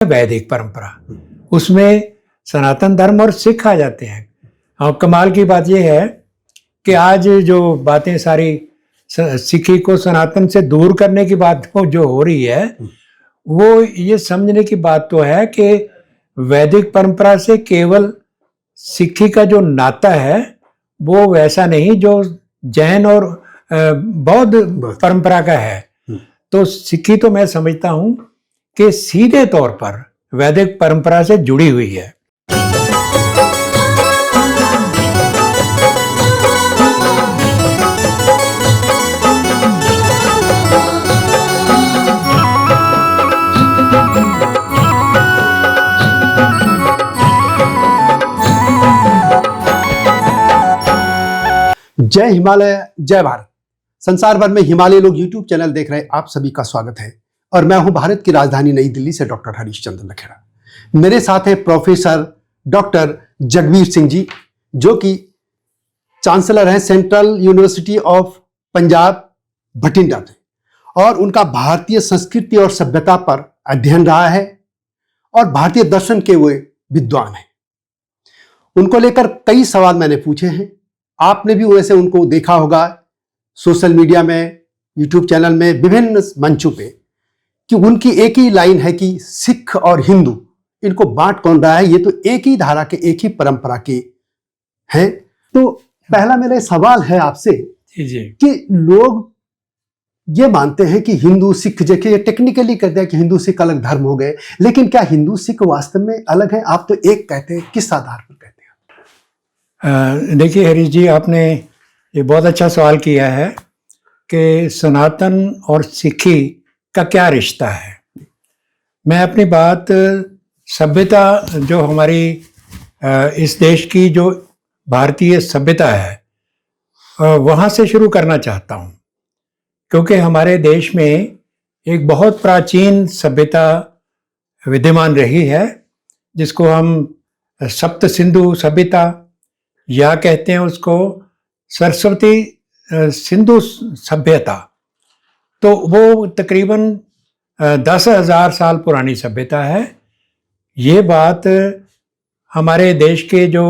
वैदिक परंपरा, उसमें सनातन धर्म और सिख आ जाते हैं। और कमाल की बात यह है कि आज जो बातें सारी सिखी को सनातन से दूर करने की बात जो हो रही है, वो ये समझने की बात तो है कि वैदिक परंपरा से केवल सिखी का जो नाता है वो वैसा नहीं जो जैन और बौद्ध परंपरा का है। तो सिखी तो मैं समझता हूं कि सीधे तौर पर वैदिक परंपरा से जुड़ी हुई है। जय हिमालय, जय भारत। संसार भर में हिमालय लोग यूट्यूब चैनल देख रहे आप सभी का स्वागत है और मैं हूं भारत की राजधानी नई दिल्ली से डॉक्टर हरीश चंद्र लखेड़ा। मेरे साथ हैं प्रोफेसर डॉक्टर जगवीर सिंह जी, जो कि चांसलर हैं central university of Punjab Bathinda में, और उनका भारतीय संस्कृति और सभ्यता पर अध्ययन रहा है और भारतीय दर्शन के वे विद्वान हैं। उनको लेकर कई सवाल मैंने पूछे हैं। आपने भी वैसे उनको देखा होगा सोशल मीडिया में, यूट्यूब चैनल में, विभिन्न मंचों पे, कि उनकी एक ही लाइन है कि सिख और हिंदू, इनको बांट कौन रहा है, ये तो एक ही धारा के, एक ही परंपरा के हैं। तो पहला मेरा सवाल है आपसे कि लोग ये मानते हैं कि हिंदू सिख, जैसे टेक्निकली कहते हैं कि हिंदू सिख अलग धर्म हो गए, लेकिन क्या हिंदू सिख वास्तव में अलग है? आप तो एक कहते हैं, किस आधार पर कहते हैं? देखिए हरीश जी, आपने ये बहुत अच्छा सवाल किया है कि सनातन और सिखी का क्या रिश्ता है। मैं अपनी बात सभ्यता, जो हमारी इस देश की जो भारतीय सभ्यता है, वहाँ से शुरू करना चाहता हूँ, क्योंकि हमारे देश में एक बहुत प्राचीन सभ्यता विद्यमान रही है, जिसको हम सप्त सिंधु सभ्यता या कहते हैं उसको सरस्वती सिंधु सभ्यता। तो वो तकरीबन 10,000 साल पुरानी सभ्यता है। ये बात हमारे देश के जो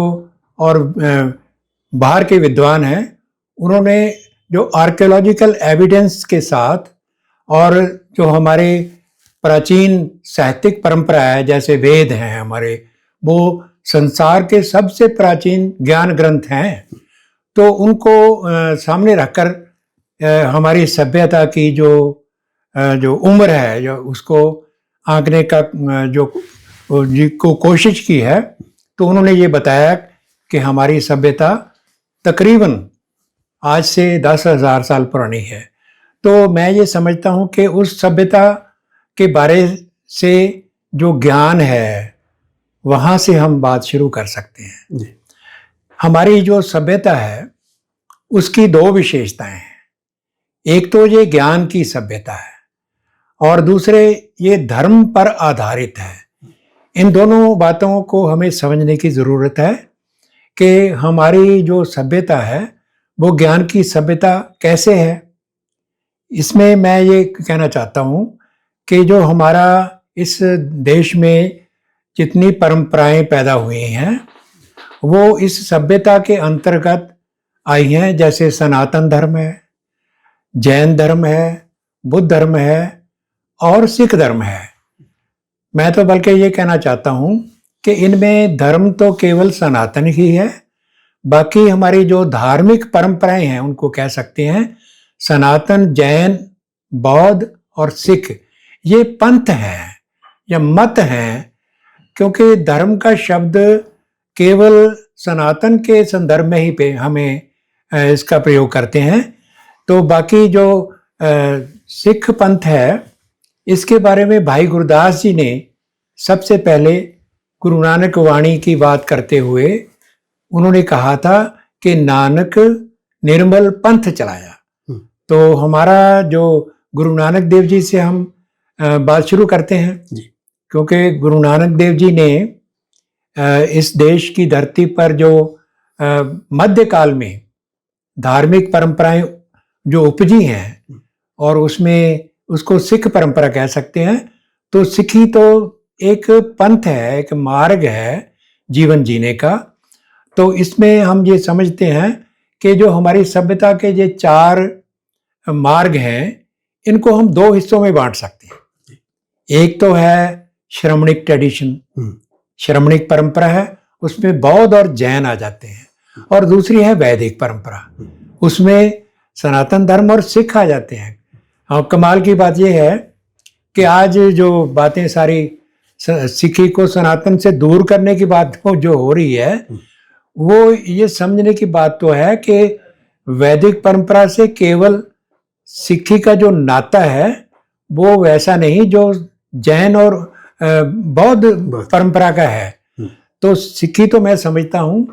और बाहर के विद्वान हैं, उन्होंने जो आर्कियोलॉजिकल एविडेंस के साथ और जो हमारे प्राचीन साहित्यिक परंपरा है, जैसे वेद हैं हमारे, वो संसार के सबसे प्राचीन ज्ञान ग्रंथ हैं, तो उनको सामने रखकर हमारी सभ्यता की जो उम्र है, जो उसको आंकने का जो कोशिश की है, तो उन्होंने ये बताया कि हमारी सभ्यता तकरीबन आज से 10,000 साल पुरानी है। तो मैं ये समझता हूँ कि उस सभ्यता के बारे से जो ज्ञान है, वहाँ से हम बात शुरू कर सकते हैं। हमारी जो सभ्यता है उसकी दो विशेषताएं हैं। एक तो ये ज्ञान की सभ्यता है और दूसरे ये धर्म पर आधारित है। इन दोनों बातों को हमें समझने की ज़रूरत है कि हमारी जो सभ्यता है वो ज्ञान की सभ्यता कैसे है। इसमें मैं ये कहना चाहता हूँ कि जो हमारा इस देश में जितनी परंपराएं पैदा हुई हैं वो इस सभ्यता के अंतर्गत आई हैं। जैसे सनातन धर्म है, जैन धर्म है, बुद्ध धर्म है और सिख धर्म है। मैं तो बल्कि ये कहना चाहता हूँ कि इनमें धर्म तो केवल सनातन ही है, बाकी हमारी जो धार्मिक परंपराएं हैं उनको कह सकते हैं सनातन, जैन, बौद्ध और सिख। ये पंथ हैं या मत हैं, क्योंकि धर्म का शब्द केवल सनातन के संदर्भ में ही पे हमें इसका प्रयोग करते हैं। तो बाकी जो सिख पंथ है, इसके बारे में भाई गुरदास जी ने सबसे पहले गुरु नानक वाणी की बात करते हुए उन्होंने कहा था कि नानक निर्मल पंथ चलाया। तो हमारा जो गुरु नानक देव जी से हम बात शुरू करते हैं जी, क्योंकि गुरु नानक देव जी ने इस देश की धरती पर जो मध्यकाल में धार्मिक परंपराएं जो उपजी हैं और उसमें उसको सिख परंपरा कह सकते हैं। तो सिखी तो एक पंथ है, एक मार्ग है जीवन जीने का। तो इसमें हम ये समझते हैं कि जो हमारी सभ्यता के ये 4 मार्ग हैं, इनको हम 2 हिस्सों में बांट सकते हैं। एक तो है श्रमणिक ट्रेडिशन, श्रमणिक परंपरा है, उसमें बौद्ध और जैन आ जाते हैं। और दूसरी है वैदिक परंपरा, उसमें सनातन धर्म और सिख आ जाते हैं। और कमाल की बात यह है कि आज जो बातें सारी सिखी को सनातन से दूर करने की बात जो हो रही है, वो ये समझने की बात तो है कि वैदिक परंपरा से केवल सिखी का जो नाता है वो वैसा नहीं जो जैन और बौद्ध परंपरा का है। तो सिखी तो मैं समझता हूं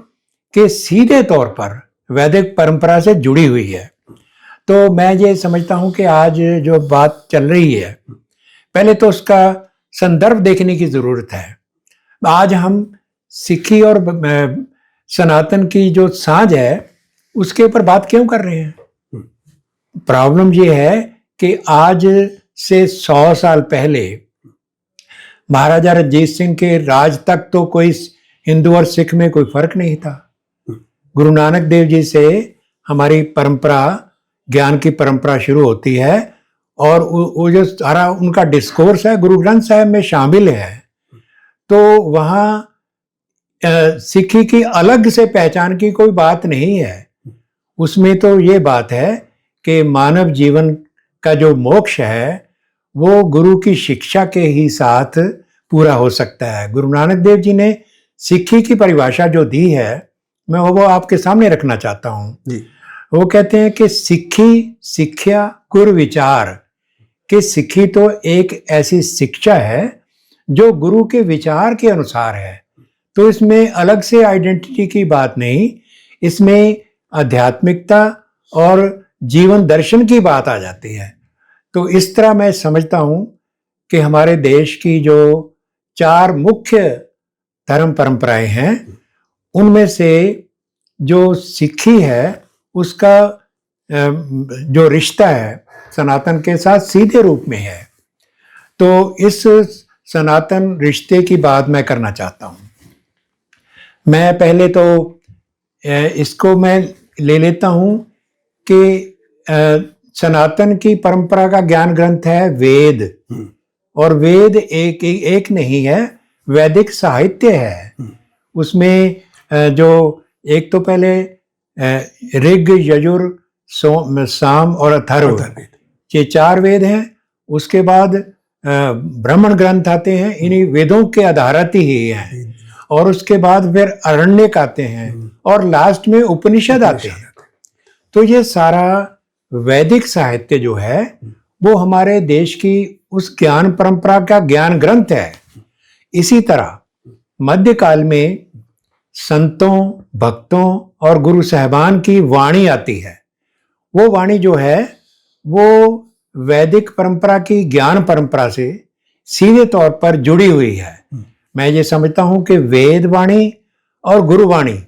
कि सीधे तौर पर वैदिक परंपरा से जुड़ी हुई है। तो मैं ये समझता हूं कि आज जो बात चल रही है, पहले तो उसका संदर्भ देखने की जरूरत है। आज हम सिखी और सनातन की जो साझ है उसके ऊपर बात क्यों कर रहे हैं? प्रॉब्लम ये है कि आज से 100 साल पहले महाराजा रंजीत सिंह के राज तक तो कोई हिंदू और सिख में कोई फर्क नहीं था। गुरु नानक देव जी से हमारी परंपरा, ज्ञान की परंपरा शुरू होती है और वो जो सारा उनका डिस्कोर्स है गुरु ग्रंथ साहिब में शामिल है। तो वहाँ सिखी की अलग से पहचान की कोई बात नहीं है। उसमें तो ये बात है कि मानव जीवन का जो मोक्ष है वो गुरु की शिक्षा के ही साथ पूरा हो सकता है। गुरु नानक देव जी ने सिखी की परिभाषा जो दी है, मैं वो आपके सामने रखना चाहता हूँ। वो कहते हैं कि सिखी शिक्षा गुरु विचार, कि सिखी तो एक ऐसी शिक्षा है जो गुरु के विचार के अनुसार है। तो इसमें अलग से आइडेंटिटी की बात नहीं, इसमें आध्यात्मिकता और जीवन दर्शन की बात आ जाती है। तो इस तरह मैं समझता हूं कि हमारे देश की जो 4 मुख्य धर्म परंपराएं हैं, उनमें से जो सिखी है उसका जो रिश्ता है सनातन के साथ सीधे रूप में है। तो इस सनातन रिश्ते की बात मैं करना चाहता हूं। मैं पहले तो इसको मैं ले लेता हूं कि सनातन की परंपरा का ज्ञान ग्रंथ है वेद, और वेद एक नहीं है, वैदिक साहित्य है। उसमें जो एक तो पहले ऋग, यजुर, साम और अथर्व, ये 4 वेद हैं। उसके बाद ब्राह्मण ग्रंथ आते हैं, इन्हीं वेदों के आधारित ही हैं। और उसके बाद फिर अरण्यक आते हैं और लास्ट में उपनिषद आते हैं। तो ये सारा वैदिक साहित्य जो है वो हमारे देश की उस ज्ञान परंपरा का ज्ञान ग्रंथ है। इसी तरह मध्यकाल में संतों, भक्तों और गुरु साहिबान की वाणी आती है। वो वाणी जो है वो वैदिक परंपरा की ज्ञान परंपरा से सीधे तौर पर जुड़ी हुई है। मैं ये समझता हूं कि वेद वाणी और गुरु वाणी,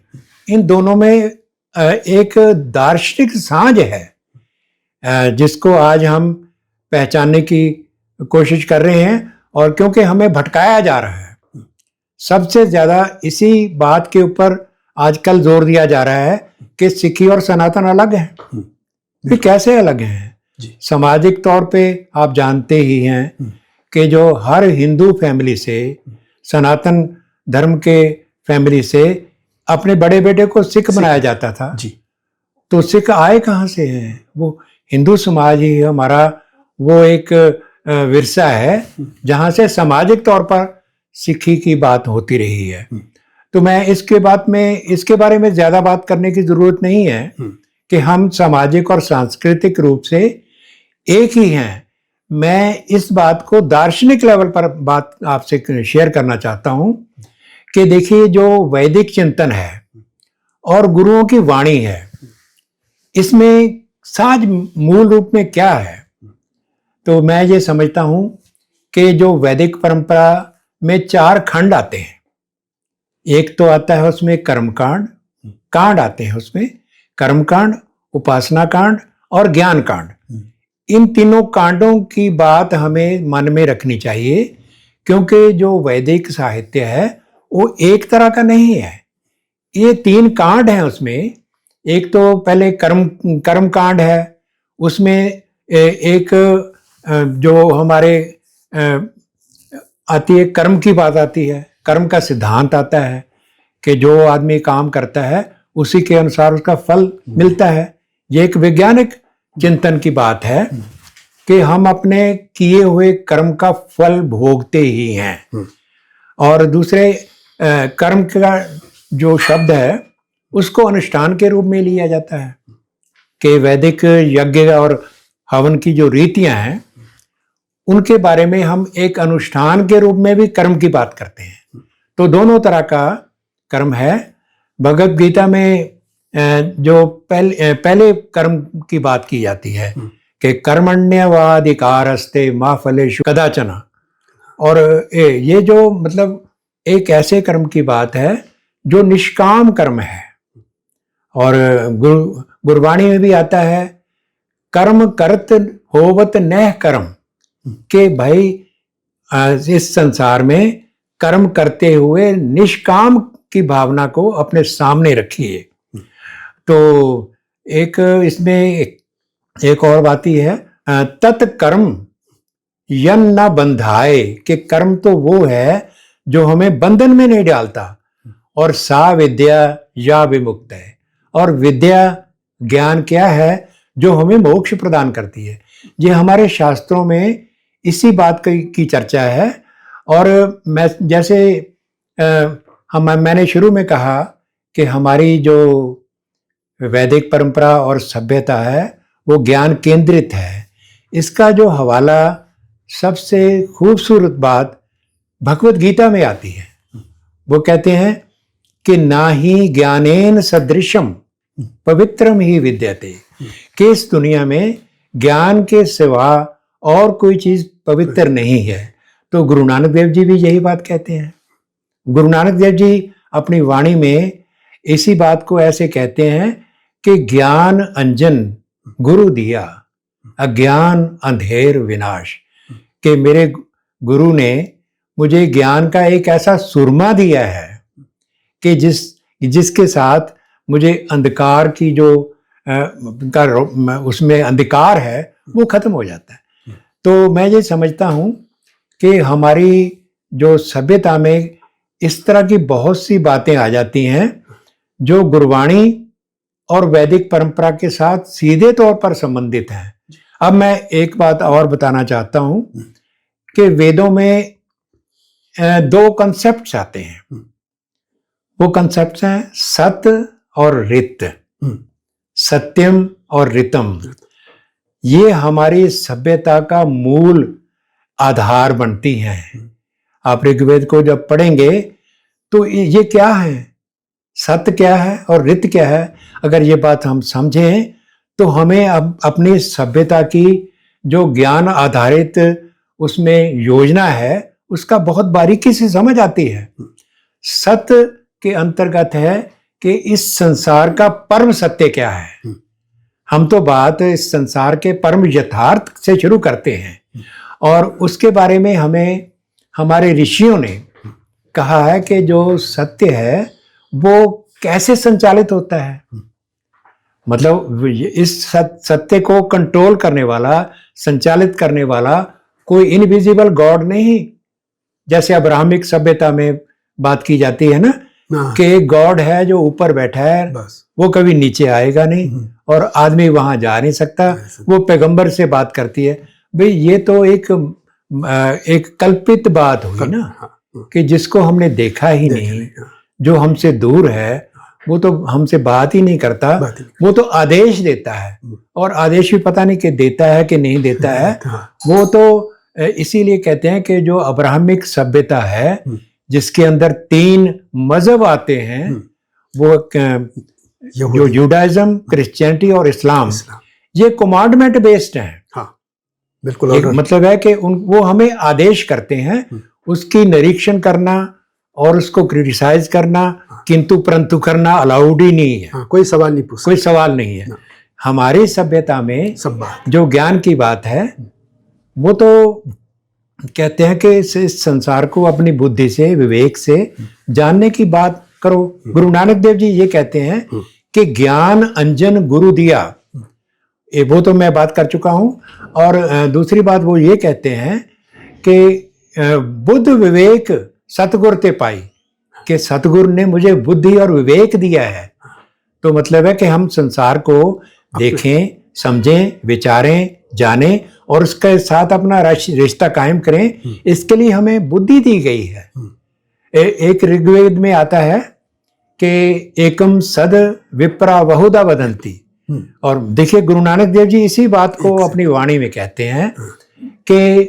इन दोनों में एक दार्शनिक साझ है जिसको आज हम पहचानने की कोशिश कर रहे हैं। और क्योंकि हमें भटकाया जा रहा है, सबसे ज्यादा इसी बात के ऊपर आजकल जोर दिया जा रहा है कि सिखी और सनातन अलग हैं। फिर कैसे अलग हैं? सामाजिक तौर पे आप जानते ही हैं कि जो हर हिंदू फैमिली से, सनातन धर्म के फैमिली से अपने बड़े बेटे को सिख बनाया जाता था। तो सिख आए कहाँ से हैं? वो हिंदू समाज ही हमारा वो एक विरसा है जहाँ से सामाजिक तौर पर सिखी की बात होती रही है। तो मैं इसके बारे में ज्यादा बात करने की जरूरत नहीं है कि हम सामाजिक और सांस्कृतिक रूप से एक ही हैं। मैं इस बात को दार्शनिक लेवल पर बात आपसे शेयर करना चाहता हूं कि देखिए, जो वैदिक चिंतन है और गुरुओं की वाणी है, इसमें साज मूल रूप में क्या है? तो मैं ये समझता हूं कि जो वैदिक परंपरा में 4 खंड आते हैं। एक तो आता है उसमें कर्मकांड, कांड आते हैं उसमें, कर्मकांड, उपासना कांड और ज्ञान कांड। इन तीनों कांडों की बात हमें मन में रखनी चाहिए क्योंकि जो वैदिक साहित्य है वो एक तरह का नहीं है। ये 3 कांड हैं उसमें। एक तो पहले कर्म कांड है, उसमें एक जो हमारे आती है, कर्म की बात आती है, कर्म का सिद्धांत आता है कि जो आदमी काम करता है उसी के अनुसार उसका फल मिलता है। ये एक वैज्ञानिक चिंतन की बात है कि हम अपने किए हुए कर्म का फल भोगते ही हैं। और दूसरे कर्म का जो शब्द है उसको अनुष्ठान के रूप में लिया जाता है कि वैदिक यज्ञ और हवन की जो रीतियां हैं उनके बारे में हम एक अनुष्ठान के रूप में भी कर्म की बात करते हैं। तो दोनों तरह का कर्म है। भगवद गीता में जो पहले कर्म की बात की जाती है कि कर्मण्यवाधिकारस्ते मा फलेषु कदाचन। और ये जो मतलब एक ऐसे कर्म की बात है जो निष्काम कर्म है। और गुरबाणी में भी आता है कर्म करत होवत नह कर्म, के भाई इस संसार में कर्म करते हुए निष्काम की भावना को अपने सामने रखिए। तो एक इसमें एक और बात ही है, तत्कर्म यन न बंधाए, कि कर्म तो वो है जो हमें बंधन में नहीं डालता। और सा विद्या या विमुक्त है, और विद्या ज्ञान क्या है जो हमें मोक्ष प्रदान करती है। ये हमारे शास्त्रों में इसी बात की चर्चा है। और मैं जैसे मैंने शुरू में कहा कि हमारी जो वैदिक परंपरा और सभ्यता है वो ज्ञान केंद्रित है। इसका जो हवाला सबसे खूबसूरत बात भगवद गीता में आती है। वो कहते हैं कि ना ही ज्ञानेन सदृशम पवित्रम ही विद्यते, कि इस दुनिया में ज्ञान के सिवा और कोई चीज पवित्र नहीं है। तो गुरु नानक देव जी भी यही बात कहते हैं। गुरु नानक देव जी अपनी वाणी में इसी बात को ऐसे कहते हैं कि ज्ञान अंजन गुरु दिया, अज्ञान अंधेर विनाश। कि मेरे गुरु ने मुझे ज्ञान का एक ऐसा सुरमा दिया है कि जिसके साथ मुझे अंधकार की जो उसमें अंधकार है वो खत्म हो जाता है। तो मैं ये समझता हूँ कि हमारी जो सभ्यता में इस तरह की बहुत सी बातें आ जाती हैं जो गुरबाणी और वैदिक परंपरा के साथ सीधे तौर पर संबंधित हैं। अब मैं एक बात और बताना चाहता हूँ कि वेदों में 2 कंसेप्ट्स आते हैं। वो कंसेप्ट्स हैं सत्य और रित, सत्यम और ऋतम। ये हमारी सभ्यता का मूल आधार बनती हैं। आप ऋग्वेद को जब पढ़ेंगे तो ये क्या है, सत्य क्या है और रित क्या है, अगर ये बात हम समझें तो हमें अब अपनी सभ्यता की जो ज्ञान आधारित उसमें योजना है उसका बहुत बारीकी से समझ आती है। सत्य के अंतर्गत है कि इस संसार का परम सत्य क्या है। हम तो बात इस संसार के परम यथार्थ से शुरू करते हैं और उसके बारे में हमें हमारे ऋषियों ने कहा है कि जो सत्य है वो कैसे संचालित होता है। मतलब इस सत्य को कंट्रोल करने वाला, संचालित करने वाला कोई इनविजिबल गॉड नहीं, जैसे अब्राहमिक सभ्यता में बात की जाती है ना कि एक गॉड है जो ऊपर बैठा है, बस वो कभी नीचे आएगा नहीं और आदमी वहां जा नहीं सकता। वो पैगंबर से बात करती है। भाई ये तो एक कल्पित बात हुई ना कि जिसको हमने देखा ही नहीं, जो हमसे दूर है, वो तो हमसे बात ही नहीं करता, वो तो आदेश देता है और आदेश भी पता नहीं कि देता है कि नहीं देता है। वो तो इसीलिए कहते हैं कि जो अब्राहमिक सभ्यता है जिसके अंदर 3 मजहब आते हैं, वो जो जुडाइज्म, क्रिश्चियनिटी और इस्लाम, ये कमांडमेंट बेस्ड हैं। हाँ, बिल्कुल। एक मतलब है कि वो हमें आदेश करते हैं, उसकी निरीक्षण करना और उसको क्रिटिसाइज करना, किंतु परंतु करना अलाउड ही नहीं है। कोई सवाल नहीं पूछ, कोई सवाल नहीं है। हमारी सभ्यता में सब बात, जो ज्ञान की बात है वो तो कहते हैं कि इस संसार को अपनी बुद्धि से, विवेक से जानने की बात करो। गुरु नानक देव जी ये कहते हैं कि ज्ञान अंजन गुरु दिया, वो तो मैं बात कर चुका हूं। और दूसरी बात वो ये कहते हैं कि बुद्ध विवेक सतगुर ते पाई, कि सतगुरु ने मुझे बुद्धि और विवेक दिया है। तो मतलब है कि हम संसार को देखें, समझें, विचारें, जानें और उसके साथ अपना रिश्ता कायम करें। इसके लिए हमें बुद्धि दी गई है। एक ऋग्वेद में आता है कि एकम सद विप्रा बहुधा वदंती। और देखिए गुरु नानक देव जी इसी बात को अपनी वाणी में कहते हैं कि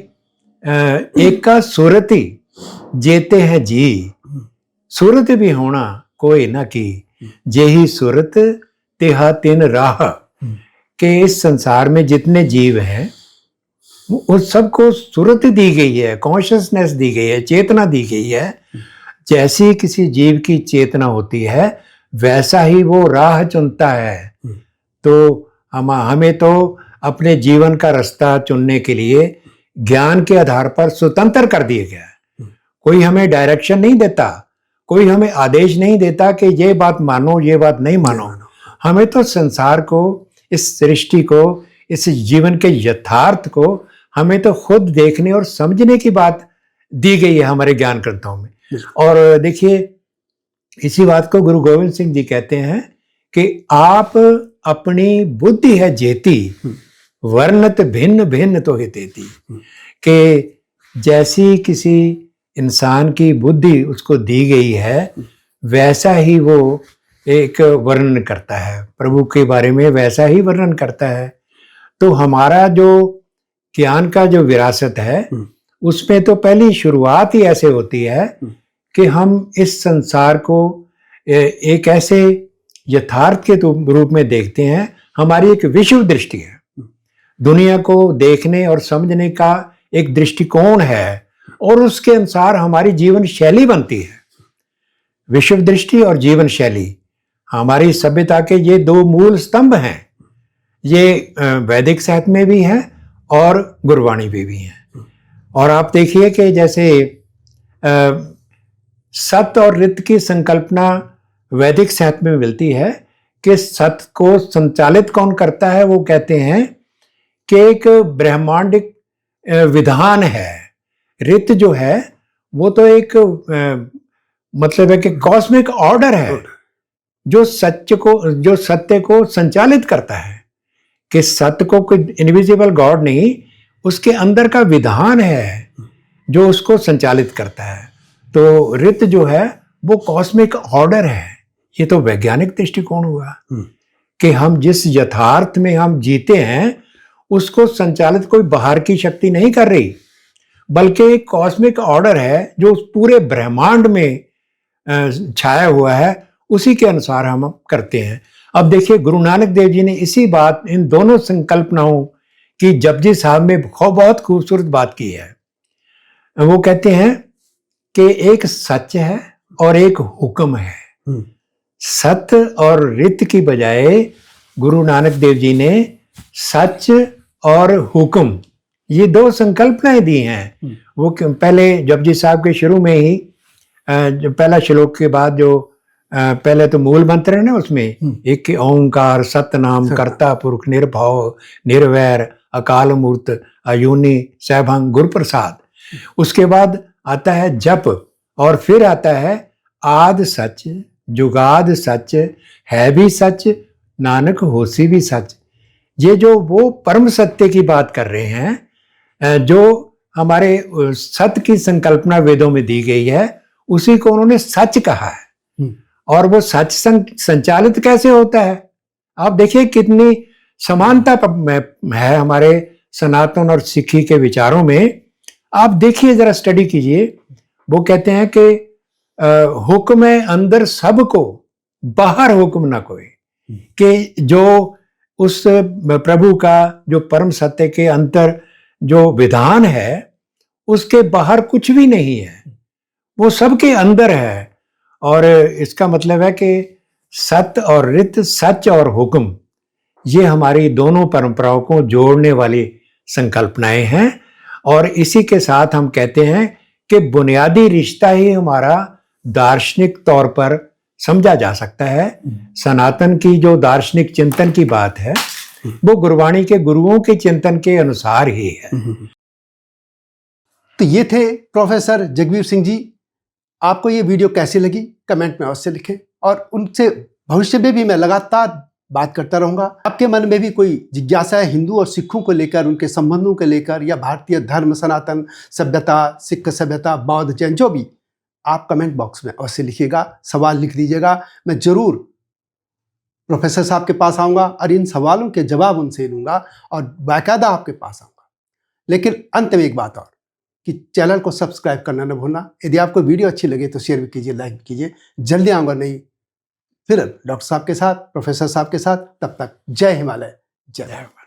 एका सुरति जेते हैं जी, सुरत भी होना कोई ना की, जेही सुरत तेहा तिन राह। कि इस संसार में जितने जीव हैं उस सबको सुरत दी गई है, कॉन्शियसनेस दी गई है, चेतना दी गई है। जैसी किसी जीव की चेतना होती है वैसा ही वो राह चुनता है। तो हमें तो अपने जीवन का रास्ता चुनने के लिए ज्ञान के आधार पर स्वतंत्र कर दिया गया है। कोई हमें डायरेक्शन नहीं देता, कोई हमें आदेश नहीं देता कि ये बात मानो, ये बात नहीं मानो। हमें तो संसार को, इस सृष्टि को, इस जीवन के यथार्थ को हमें तो खुद देखने और समझने की बात दी गई है हमारे ज्ञान ग्रंथों में। और देखिए इसी बात को गुरु गोविंद सिंह जी कहते हैं कि आप अपनी बुद्धि है जेती, वर्णत भिन्न भिन्न तो हितेती। कि जैसी किसी इंसान की बुद्धि उसको दी गई है वैसा ही वो एक वर्णन करता है, प्रभु के बारे में वैसा ही वर्णन करता है। तो हमारा जो ज्ञान का जो विरासत है उसमें तो पहली शुरुआत ही ऐसे होती है कि हम इस संसार को एक ऐसे यथार्थ के रूप में देखते हैं। हमारी एक विश्व दृष्टि है, दुनिया को देखने और समझने का एक दृष्टिकोण है और उसके अनुसार हमारी जीवन शैली बनती है। विश्व दृष्टि और जीवन शैली हमारी सभ्यता के ये दो मूल स्तंभ हैं। ये वैदिक साहित्य में भी हैं और गुरबाणी में भी हैं। और आप देखिए कि जैसे सत्य और रित की संकल्पना वैदिक साहित्य में मिलती है कि सत्य को संचालित कौन करता है, वो कहते हैं कि एक ब्रह्मांडिक विधान है। रित जो है वो तो एक मतलब है कि कॉस्मिक ऑर्डर है जो सत्य को संचालित करता है। कि सत्य को कोई इनविजिबल गॉड नहीं, उसके अंदर का विधान है जो उसको संचालित करता है। तो रित जो है वो कॉस्मिक ऑर्डर है। ये तो वैज्ञानिक दृष्टिकोण हुआ कि हम जिस यथार्थ में हम जीते हैं उसको संचालित कोई बाहर की शक्ति नहीं कर रही, बल्कि एक कॉस्मिक ऑर्डर है जो उस पूरे ब्रह्मांड में छाया हुआ है, उसी के अनुसार हम करते हैं। अब देखिए गुरु नानक देव जी ने इसी बात, इन दोनों संकल्पनाओं की जपजी साहब में बहुत खूबसूरत बात की है। वो कहते हैं कि एक सच है और एक हुक्म है। सत्य और रित की बजाय गुरु नानक देव जी ने सच और हुक्म, ये दो संकल्पनाएं दी हैं। वो पहले जपजी साहब के शुरू में ही जो पहला श्लोक के बाद जो पहले तो मूल मंत्र है ना, उसमें एक ओंकार सतनाम कर्ता पुरुष निर्भव निर्वैर अकाल मूर्त अयूनी सैभंग गुरु प्रसाद। उसके बाद आता है जप और फिर आता है आद सच जुगाद सच है भी सच नानक होसी भी सच। ये जो वो परम सत्य की बात कर रहे हैं, जो हमारे सत्य की संकल्पना वेदों में दी गई है, उसी को उन्होंने सच कहा है। और वो सच संचालित कैसे होता है, आप देखिए कितनी समानता है हमारे सनातन और सिखी के विचारों में। आप देखिए जरा स्टडी कीजिए। वो कहते हैं कि हुक्म है अंदर सबको, बाहर हुक्म ना कोई। कि जो उस प्रभु का जो परम सत्य के अंतर जो विधान है उसके बाहर कुछ भी नहीं है, वो सबके अंदर है। और इसका मतलब है कि सत्य और रित, सच और हुक्म, ये हमारी दोनों परंपराओं को जोड़ने वाली संकल्पनाएं हैं। और इसी के साथ हम कहते हैं कि बुनियादी रिश्ता ही हमारा दार्शनिक तौर पर समझा जा सकता है। सनातन की जो दार्शनिक चिंतन की बात है वो गुरबाणी के गुरुओं के चिंतन के अनुसार ही है। तो ये थे प्रोफेसर जगवीर सिंह जी। आपको ये वीडियो कैसी लगी कमेंट में अवश्य लिखें, और उनसे भविष्य में भी मैं लगातार बात करता रहूंगा। आपके मन में भी कोई जिज्ञासा है हिंदू और सिखों को लेकर, उनके संबंधों को लेकर, या भारतीय धर्म, सनातन सभ्यता, सिख सभ्यता, बौद्ध, जैन, जो भी, आप कमेंट बॉक्स में अवश्य लिखिएगा, सवाल लिख दीजिएगा। मैं जरूर प्रोफेसर साहब के पास आऊँगा और इन सवालों के जवाब उनसे लूँगा और बाकायदा आपके पास आऊँगा। लेकिन अंत में एक बात और, कि चैनल को सब्सक्राइब करना न भूलना। यदि आपको वीडियो अच्छी लगे तो शेयर भी कीजिए, लाइक भी कीजिए। जल्दी आऊँगा नहीं फिर डॉक्टर साहब के साथ, प्रोफेसर साहब के साथ। तब तक जय हिमालय, जय भारत।